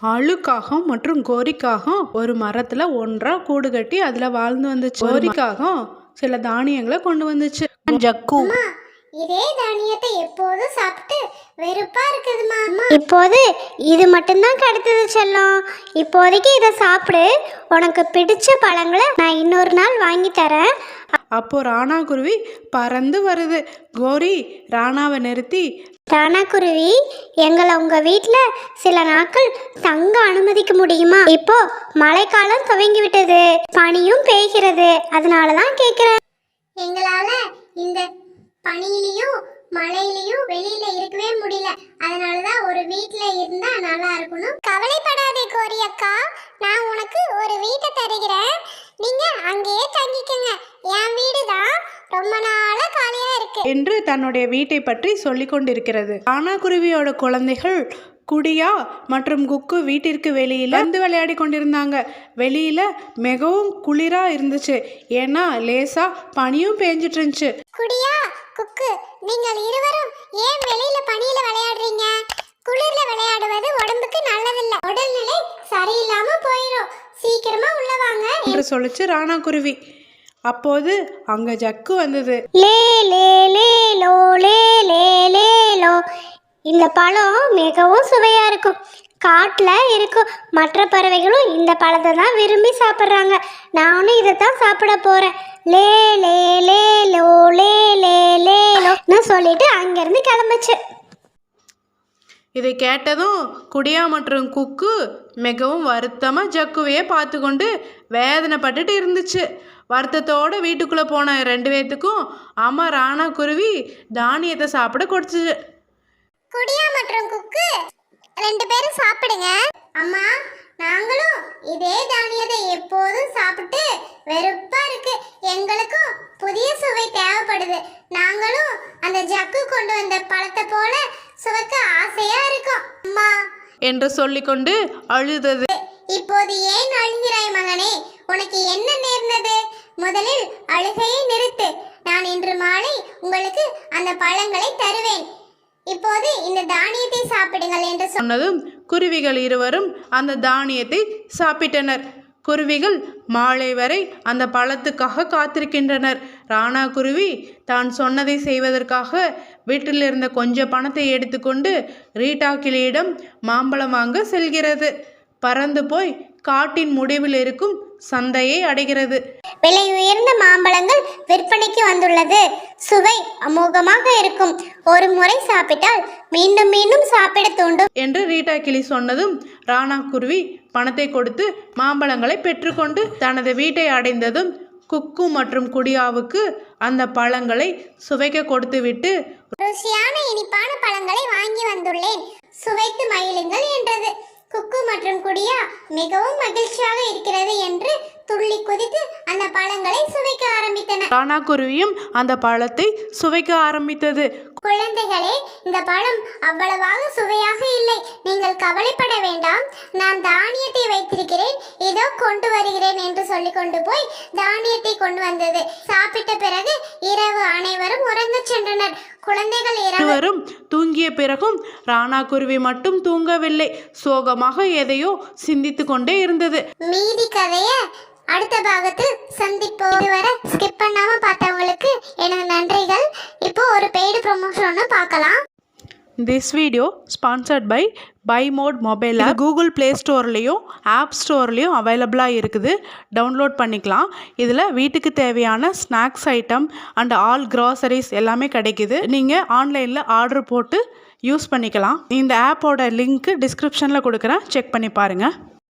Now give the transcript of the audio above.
அழுக்காகம் மற்றும் கோரிக்காகம் ஒரு மரத்துல ஒன்றா கூடு கட்டி அதுல வாழ்ந்து வந்துச்சு. கோரிக்காகம் சில தானியங்களை கொண்டு வந்துச்சு. ஜக்கு இதே தானியத்தை எப்போதும் சாப்பிட்டு வெறுப்பா இருக்குதுமா. இப்போது இது மட்டும்தான் கிடைத்தது செல்லம். இப்போதைக்கு இதை சாப்பிடு. உனக்கு பிடிச்ச பழங்களை நான் இன்னொரு நாள் வாங்கி தரேன். அப்போ ராணா குருவி பறந்து வருது. கோரி ராணாவை நிறுத்தி, ராணா குருவி, எங்களை உங்க வீட்டில் சில நாட்கள் தங்க அனுமதிக்க முடியுமா? இப்போ மழைக்காலம் துவங்கி விட்டது, பனியும் பெய்கிறது, அதனாலதான் கேட்கிறேன். எங்களால இந்த பனியிலையும் மழையிலையும் வெளியில இருக்கவே முடியல. அதனாலதான் ஒரு வீட்டுல இருந்தா நல்லா இருக்கணும். கவலைப்படாதே கோரி அக்கா, நான் உனக்கு ஒரு வீட்டை தருகிறேன். நீங்க அங்கேயே தங்கிக்கங்க. என் வீடு தான் ரொம்ப நாளா காலியா இருக்கு என்று தன்னுடைய வீட்டை பற்றி சொல்லி கொண்டிருக்கிறது. ராணா குருவியோட குழந்தைகள் குடியா மற்றும் குக்கு வீட்டிற்கு வெளியில வந்து விளையாடி கொண்டிருந்தாங்க. வெளியில மிகவும் குளிரா இருந்துச்சு. ஏன்னா லேசா பனியும் பேஞ்சிட்டு இருந்துச்சு. குடியா குக்கு, நீங்கள் இருவரும் ஏன் வெளியில பனியில விளையாடுறீங்க? குளிர்ல விளையாடுவது உடம்புக்கு நல்லதில்லை. உடல்நிலை சரியில்லாம போயிடும். சீக்கிரமா உள்ள வாங்க என்று சொல்லிச்சு ராணா குருவி. அப்போது அங்க ஜக்கு வந்தது. லே லே லே லோ லே லே லே லோ. இந்த பழம் மிகவும் சுவையா இருக்கும். காட்டுல இருக்கும் மற்ற பறவைகளும் இந்த பழத்தை தான் விரும்பி சாப்பிட்றாங்க. நானும் இதை தான் சாப்பிட போறேன். லே லே லே லோ லே லே லே லோன்னு சொல்லிட்டு அங்கிருந்து கிளம்புச்சு. இதை கேட்டதும் குடியா மற்றும் குக்கு மிகவும் வருத்தமாக ஜக்குவையே பார்த்து கொண்டு வேதனைப்பட்டுட்டு இருந்துச்சு. வருத்தத்தோடு வீட்டுக்குள்ளே போன 2 பேர்த்துக்கும் அம்மா ராணா குருவி தானியத்தை சாப்பிட கொடுத்துச்சு. குடியா மற்றும் குக்கு 2 பேரும் சாப்பிடுங்க. அம்மா, நாங்களும் இதே தானியத்தை எப்போதும் சாப்பிட்டு வெறுப்பா இருக்கு. எங்களுக்கும் புதிய சுவை தேவைப்படுது. நாங்களும் அந்த ஜக்கு கொண்டு வந்த பழத்தை போல சுவைக்க ஆசையா இருக்கும் அம்மா என்று சொல்லிக்கொண்டு அழுதது. இப்போது ஏன் அழுகிறாய் மகனே? உனக்கு என்ன நேர்ந்தது? முதலில் அழுகையை நிறுத்து. நான் இன்று மாலை உங்களுக்கு அந்த பழங்களை தருவேன். இப்போது இந்த தானியத்தை சாப்பிடுங்கள் என்று சொன்னதும் குருவிகள் இருவரும் அந்த தானியத்தை சாப்பிட்டனர். குருவிகள் மாலை வரை அந்த பழத்துக்காக காத்திருக்கின்றனர். ராணா குருவி தான் சொன்னதை செய்வதற்காக வீட்டில் இருந்த கொஞ்சம் பணத்தை எடுத்துக்கொண்டு ரீட்டா கிளியிடம் மாம்பழம் வாங்க செல்கிறது. பறந்து போய் காட்டின் முடிவில் இருக்கும் சந்தையை அடைகிறது. விலை உயர்ந்த மாம்பழங்கள் விற்பனைக்கு வந்துள்ளது. சுவை அமோகமாக இருக்கும். ஒரு முறை சாப்பிட்டால் மீண்டும் மீண்டும் சாப்பிட தூண்டும் என்று ரீட்டா கிளி சொன்னதும் ராணா குருவி பணத்தை கொடுத்து மாம்பழங்களை பெற்றுக்கொண்டு தனது வீட்டை அடைந்ததும் குக்கு மற்றும் குடியாவுக்கு அந்த பழங்களை சுவைக்க கொடுத்துவிட்டு, ருசியான இனிப்பான பழங்களை வாங்கி வந்துள்ளேன், சுவைத்து மகிழுங்கள் என்றது. குக்கு மற்றும் குடியா மிகவும் மகிழ்ச்சியாக இருக்கிறது என்று துள்ளி குதித்து அந்த பழங்களை சுவைக்க ஆரம்பித்தன. ராணா குருவியும் அந்த பழத்தை சுவைக்க ஆரம்பித்தது. குழந்தைகளே, இந்த பழம் அவ்வளவாக சுவையாக இல்லை. நீங்கள் கவலைப்பட வேண்டாம். நான் தானியத்தை வைத்திருக்கிறேன், இதோ கொண்டு வருகிறேன் என்று சொல்லி கொண்டு போய் தானியத்தை கொண்டு வந்தது. சாப்பிட்ட பிறகு இரவு அனைவரும் உறங்கச் சென்றனர். குழந்தைகள் இருவரும் தூங்கிய பிறகும் ராணா குருவி மட்டும் தூங்கவில்லை. சோகமாக எதையோ சிந்தித்து கொண்டே இருந்தது. மீதி கதையை அடுத்த பாகத்தில் சந்திப்போம். இதுவரை ஸ்கிப் பண்ணாம பார்த்தவங்களுக்கு எனது நன்றிகள். இப்போ ஒரு பெய்டு ப்ரொமோஷன் பார்க்கலாம். திஸ் வீடியோ ஸ்பான்சர்ட் பை பைமோட் மொபைல் ஆப். கூகுள் ப்ளே ஸ்டோர்லேயும் ஆப் ஸ்டோர்லேயும் அவைலபிளாக இருக்குது. டவுன்லோட் பண்ணிக்கலாம். இதில் வீட்டுக்கு தேவையான snacks item and all groceries எல்லாமே கிடைக்குது. நீங்கள் ஆன்லைனில் ஆர்டர் போட்டு யூஸ் பண்ணிக்கலாம். இந்த ஆப்போட லிங்க்கு டிஸ்கிரிப்ஷனில் கொடுக்குறேன், செக் பண்ணி பாருங்கள்.